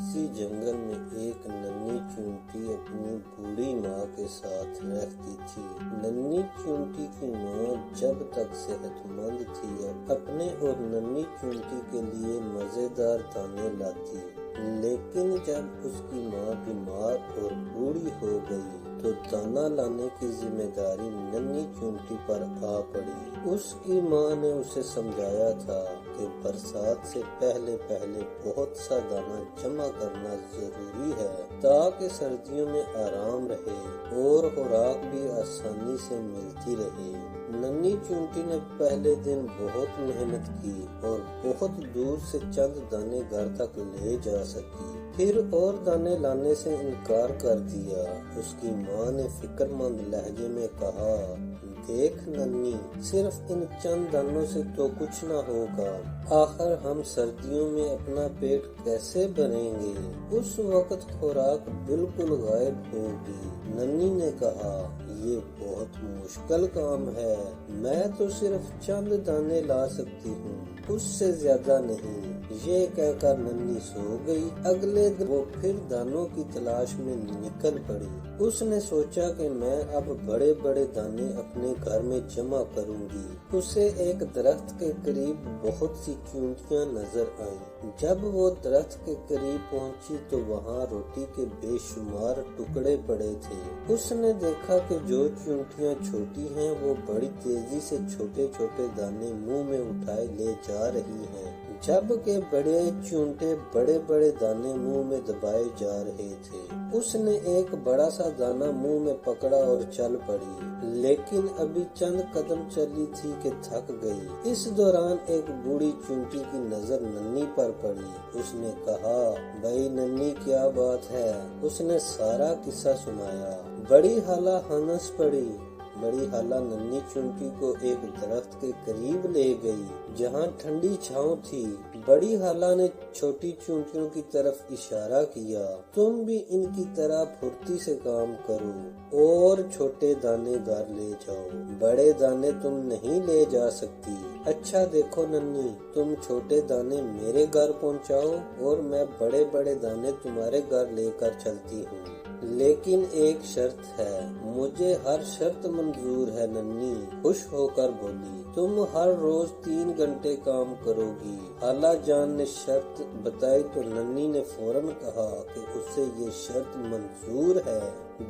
किसी जंगल में एक नन्ही चूंटी अपनी बूढ़ी माँ के साथ रहती थी। नन्ही चूंटी की माँ जब तक सेहतमंद थी अपने और नन्ही चूंटी के लिए मजेदार दाने लाती, लेकिन जब उसकी माँ बीमार और बूढ़ी हो गई तो दाना लाने की जिम्मेदारी नन्ही चूंटी पर आ पड़ी। उसकी माँ ने उसे समझाया था कि बरसात से पहले पहले बहुत सा दाना जमा करना जरूरी है ताकि सर्दियों में आराम रहे और खुराक भी आसानी से मिलती रहे। नन्ही चूंटी ने पहले दिन बहुत मेहनत की और बहुत दूर से चंद दाने घर तक ले जा सकी, फिर और दाने लाने से इनकार कर दिया। उसकी माँ ने फिक्रमंद लहजे में कहा, देख नन्ही, सिर्फ इन चंद दानों से तो कुछ न होगा, आखिर हम सर्दियों में अपना पेट कैसे भरेंगे? उस वक्त खुराक बिल्कुल गायब होगी। नन्ही ने कहा, ये बहुत मुश्किल काम है, मैं तो सिर्फ चंद दाने ला सकती हूँ, उससे ज्यादा नहीं। ये कहकर नन्ही सो गई। अगले दिन वो फिर दानों की तलाश में निकल पड़ी। उसने सोचा कि मैं अब बड़े बड़े दाने अपने घर में जमा करूंगी। उसे एक दरख्त के करीब बहुत सी चूंटियां नजर आईं। जब वो दरख्त के करीब पहुंची तो वहाँ रोटी के बेशुमार टुकड़े पड़े थे। उसने देखा कि जो चूंटियां छोटी हैं वो बड़ी तेजी से छोटे छोटे दाने मुंह में उठाए ले जा रही हैं, जबकि बड़े चूंटे बड़े बड़े दाने मुंह में दबाए जा रहे थे। उसने एक बड़ा सा दाना मुंह में पकड़ा और चल पड़ी, लेकिन अभी चंद कदम चली थी कि थक गई। इस दौरान एक बूढ़ी चूंटी की नजर नन्ही पर पड़ी। उसने कहा, भाई नन्ही, क्या बात है? उसने सारा किस्सा सुनाया। बड़ी हाला हंस पड़ी। बड़ी हाला नन्ही चूंटी को एक दरख्त के करीब ले गई जहाँ ठंडी छांव थी। बड़ी हाला ने छोटी चूंटियों की तरफ इशारा किया, तुम भी इनकी तरह फुर्ती से काम करो और छोटे दाने घर ले जाओ, बड़े दाने तुम नहीं ले जा सकती। अच्छा देखो नन्ही, तुम छोटे दाने मेरे घर पहुँचाओ और मैं बड़े बड़े दाने तुम्हारे घर लेकर चलती हूँ, लेकिन एक शर्त है। मुझे हर शर्त मंजूर है नन्ही, खुश होकर बोली। तुम हर रोज 3 घंटे काम करोगी। हाला जान ने शर्त बताई तो नन्ही ने फौरन कहा कि उसे ये शर्त मंजूर है।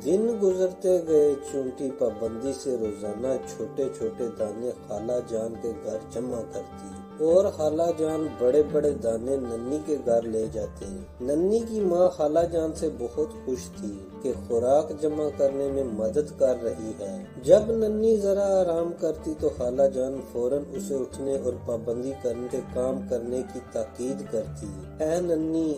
दिन गुजरते गए। चूंटी पाबंदी से रोजाना छोटे छोटे दाने खाला जान के घर जमा करती और खाला जान बड़े बड़े दाने नन्ही के घर ले जाते। नन्ही की माँ खाला जान से बहुत खुश थी कि खुराक जमा करने में मदद कर रही है। जब नन्ही जरा आराम करती तो खाला जान फौरन उसे उठने और पाबंदी करने से काम करने की ताकीद करती। ऐ नन्ही,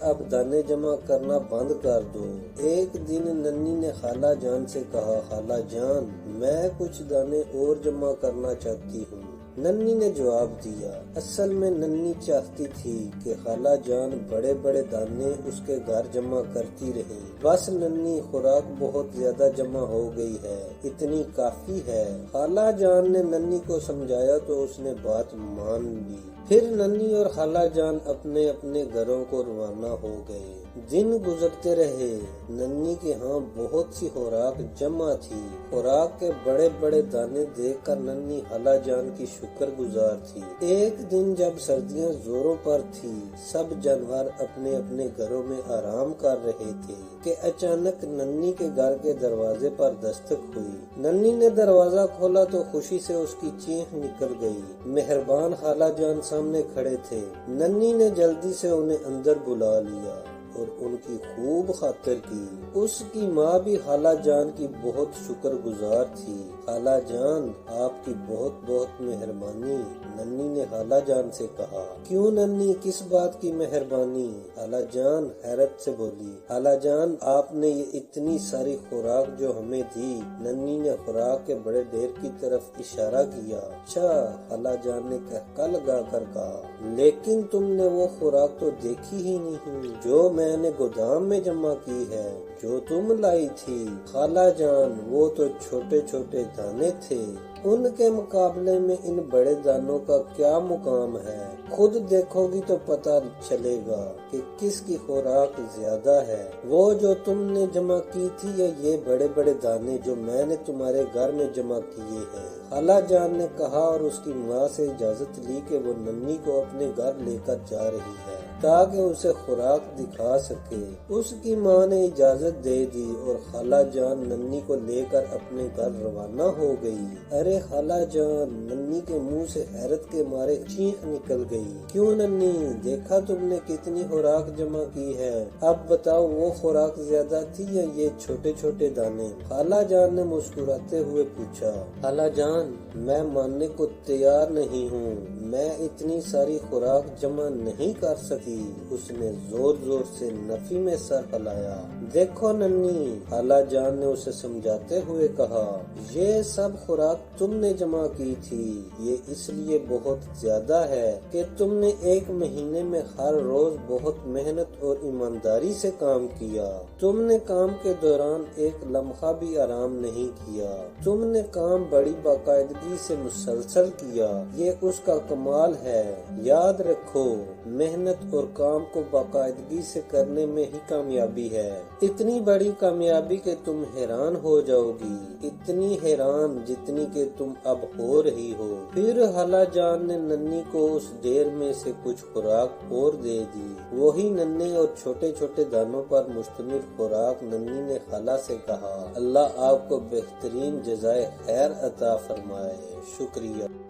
अब दाने जमा करना बंद कर दो। एक दिन नन्ही ने खाला जान से कहा, खाला जान, मैं कुछ दाने और जमा करना चाहती हूँ। नन्ही ने जवाब दिया, असल में नन्ही चाहती थी कि खाला जान बड़े बड़े दाने उसके घर जमा करती रहे। बस नन्ही, खुराक बहुत ज्यादा जमा हो गई है, इतनी काफी है। खाला जान ने नन्ही को समझाया तो उसने बात मान ली। फिर नन्ही और खाला जान अपने अपने घरों को रवाना हो गए। दिन गुजरते रहे। नन्ही के यहाँ बहुत सी खुराक जमा थी। खुराक के बड़े बड़े दाने देखकर नन्ही खाला जान की शुक्रगुजार थी। एक दिन जब सर्दियाँ जोरों पर थी, सब जानवर अपने अपने घरों में आराम कर रहे थे कि अचानक नन्ही के घर के दरवाजे पर दस्तक हुई। नन्ही ने दरवाजा खोला तो खुशी से उसकी चीख निकल गई। मेहरबान खाला जान सामने खड़े थे। नन्ही ने जल्दी से उन्हें अंदर बुला लिया और उनकी खूब खातिर की। उसकी माँ भी खाला जान की बहुत शुक्रगुजार थी। खाला जान, आपकी बहुत बहुत मेहरबानी, नन्ही ने खाला जान से कहा। क्यों नन्ही, किस बात की मेहरबानी? खाला जान हैरत से बोली। खाला जान, आपने ये इतनी सारी खुराक जो हमें दी। नन्ही ने खुराक के बड़े ढेर की तरफ इशारा किया। अच्छा, खाला जान ने कहका लगा कर कहा, लेकिन तुमने वो खुराक तो देखी ही नहीं जो मैंने गोदाम में जमा की है, जो तुम लाई थी। खाला जान, वो तो छोटे छोटे दाने थे। ان کے مقابلے میں ان بڑے دانوں کا کیا مقام ہے؟ خود دیکھو گی تو پتہ چلے گا کہ کس کی خوراک زیادہ ہے، وہ جو تم نے جمع کی تھی یا یہ بڑے بڑے دانے جو میں نے تمہارے گھر میں جمع کیے ہیں؟ خالہ جان نے کہا اور اس کی ماں سے اجازت لی کہ وہ ننھی کو اپنے گھر لے کر جا رہی ہے تاکہ اسے خوراک دکھا سکے۔ اس کی ماں نے اجازت دے دی اور خالہ جان ننھی کو لے کر اپنے گھر روانہ ہو گئی۔ ارے خالہ جان، ننھی کے منہ سے حیرت کے مارے چیخ نکل گئی۔ کیوں ننھی، دیکھا تم نے کتنی خوراک جمع کی ہے، اب بتاؤ وہ خوراک زیادہ تھی یا یہ چھوٹے چھوٹے دانے؟ خالہ جان نے مسکراتے ہوئے پوچھا۔ خالہ جان، میں ماننے کو تیار نہیں ہوں، میں اتنی ساری خوراک جمع نہیں کر سکی۔ اس نے زور زور سے نفی میں سر ہلایا۔ دیکھو ننھی، خالہ جان نے اسے سمجھاتے ہوئے کہا، یہ سب خوراک تم نے جمع کی تھی، یہ اس لیے بہت زیادہ ہے کہ تم نے ایک مہینے میں ہر روز بہت محنت اور ایمانداری سے کام کیا۔ تم نے کام کے دوران ایک لمحہ بھی آرام نہیں کیا، تم نے کام بڑی باقاعدگی سے مسلسل کیا، یہ اس کا کمال ہے۔ یاد رکھو، محنت اور کام کو باقاعدگی سے کرنے میں ہی کامیابی ہے۔ اتنی بڑی کامیابی کہ تم حیران ہو جاؤ گی، اتنی حیران جتنی کہ تم اب ہو رہی ہو۔ پھر خالہ جان نے ننھی کو اس ڈھیر میں سے کچھ خوراک اور دے دی، وہی ننھے اور چھوٹے چھوٹے دانوں پر مشتمل خوراک۔ ننھی نے خالہ سے کہا، اللہ آپ کو بہترین جزائے خیر عطا فرمائے، شکریہ۔